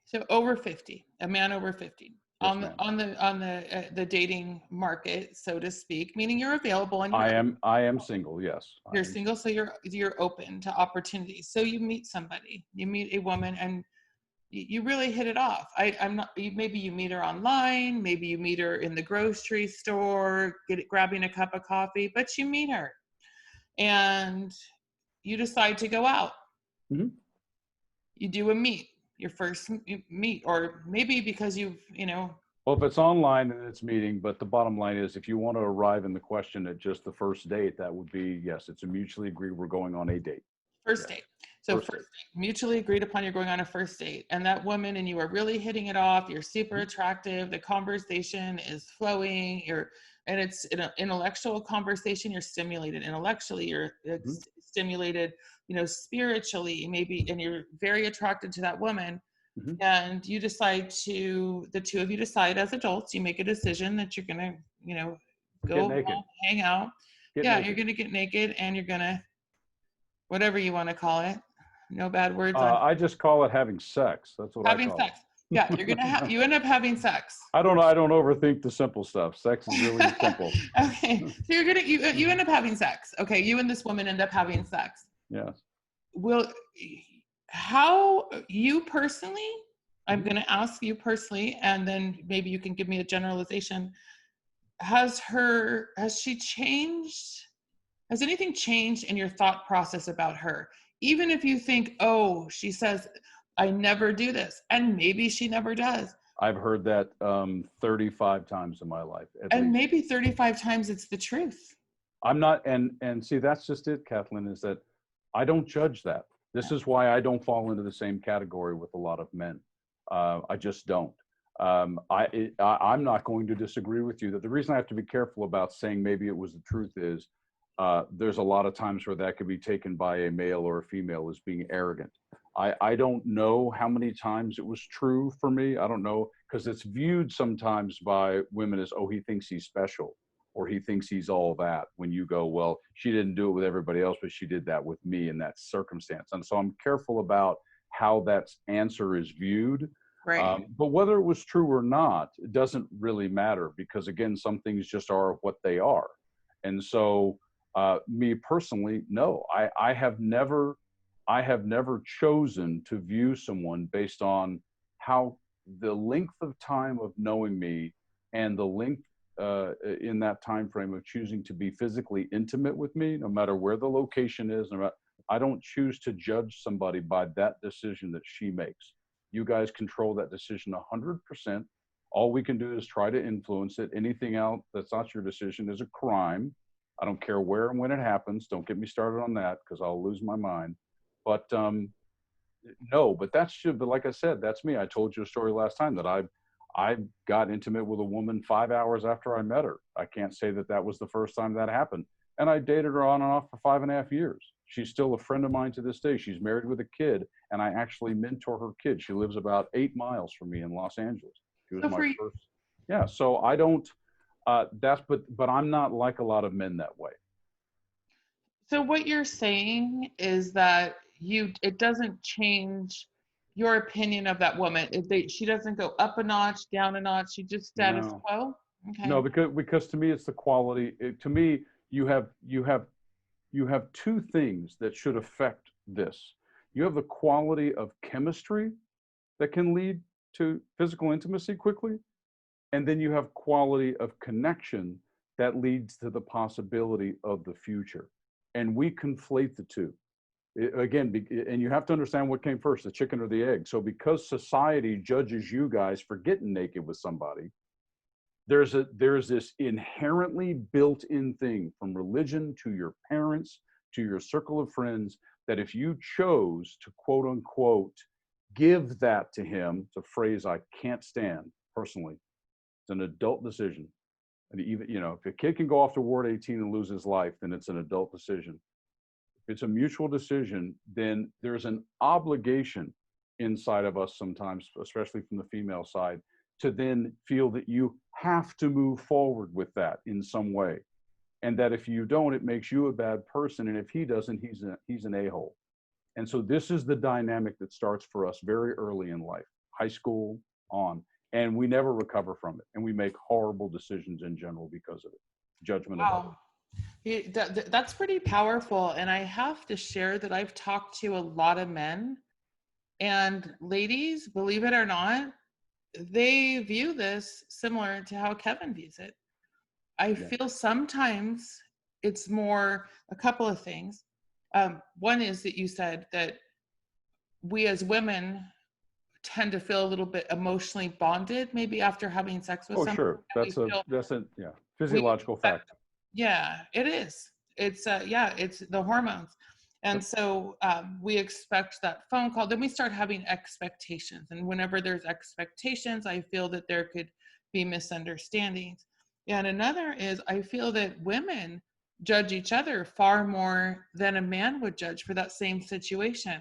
So over 50, a man over 50 Yes, on the ma'am. the dating market, so to speak, meaning you're available and I am single. Yes, I you're am single, single. so you're open to opportunities. So you meet somebody, you meet a woman, and you really hit it off. I'm not. Maybe you meet her online, maybe you meet her in the grocery store, grabbing a cup of coffee, but you meet her, and you decide to go out. Hmm. You do a meet, your first meet, or maybe because Well, if it's online and it's meeting, but the bottom line is, if you want to arrive in the question at just the first date, that would be yes. It's a mutually agreed we're going on a date. first Yes, date. So first first date. date, mutually agreed upon, you're going on a first date, and that woman and you are really hitting it off. You're super Mhm. attractive. The conversation is flowing. And it's an intellectual conversation. You're stimulated intellectually. You're Mhm. stimulated, spiritually, maybe, and you're very attracted to that woman. Mhm. And the two of you decide as adults, you make a decision that you're gonna, Get go naked. home, hang out. Get Yeah, you're naked. gonna get naked and you're gonna, whatever you want to call it. No bad words on I just call it having sex. That's what I having call sex. Yeah, you end up having sex. I don't know. I don't overthink the simple stuff. Sex is really simple. Okay, so you end up having sex. Okay, you and this woman end up having sex. Yes. Will how you personally? I'm Mhm. going to ask you personally, and then maybe you can give me a generalization. Has she changed? Has anything changed in your thought process about her? Even if you think, oh, she says, I never do this, and maybe she never does. I've heard that 35 times in my life, at And least. maybe 35 times it's the truth. I'm not, and see, that's just it, Kathleen, is that I don't judge that. This is why I don't fall into the same category with a lot of men. I just don't. I'm not going to disagree with you that the reason I have to be careful about saying maybe it was the truth is there's a lot of times where that could be taken by a male or a female as being arrogant. I don't know how many times it was true for me. I don't know because it's viewed sometimes by women as, oh, he thinks he's special or he thinks he's all that. When you go, well, she didn't do it with everybody else, but she did that with me in that circumstance. And so I'm careful about how that answer is viewed. Right. But whether it was true or not, it doesn't really matter because, again, some things just are what they are. And so, me personally, no, I have never chosen to view someone based on how the length of time of knowing me and the length in that time frame of choosing to be physically intimate with me, no matter where the location is. I don't choose to judge somebody by that decision that she makes. You guys control that decision 100%. All we can do is try to influence it. Anything else that's not your decision is a crime. I don't care where and when it happens. Don't get me started on that because I'll lose my mind. But no, but but like I said, that's me. I told you a story last time that I got intimate with a woman 5 hours after I met her. I can't say that that was the first time that happened. And I dated her on and off for 5.5 years. She's still a friend of mine to this day. She's married with a kid, and I actually mentor her kid. She lives about 8 miles from me in Los Angeles. She was So my for you, first. Yeah. So I don't. But I'm not like a lot of men that way. so what you're saying is that it doesn't change your opinion of that woman. She doesn't go up a notch, down a notch. She just status No. quo. Okay. No, because to me it's the quality. To me, you have two things that should affect this. You have the quality of chemistry that can lead to physical intimacy quickly, and then you have quality of connection that leads to the possibility of the future. And we conflate the two. Again, and you have to understand what came first, the chicken or the egg. So because society judges you guys for getting naked with somebody, there's this inherently built-in thing from religion to your parents to your circle of friends that if you chose to quote unquote give that to him, it's a phrase I can't stand personally. It's an adult decision. And even, if a kid can go off to Ward 18 and lose his life, then it's an adult decision. If it's a mutual decision, then there's an obligation inside of us sometimes, especially from the female side, to then feel that you have to move forward with that in some way. And that if you don't, it makes you a bad person. And if he doesn't, he's an a-hole. And so this is the dynamic that starts for us very early in life. high school on, and we never recover from it. And we make horrible decisions in general because of it. Judgment of others. Wow. That's pretty powerful. And I have to share that I've talked to a lot of men, and ladies, believe it or not, they view this similar to how Kevin views it. I feel sometimes it's more a couple of things. One is that you said that we as women tend to feel a little bit emotionally bonded, maybe after having sex with Oh, someone. sure. That's a physiological fact. Yeah, it is. It's it's the hormones. And so we expect that phone call. Then we start having expectations. And whenever there's expectations, I feel that there could be misunderstandings. And another is I feel that women judge each other far more than a man would judge for that same situation.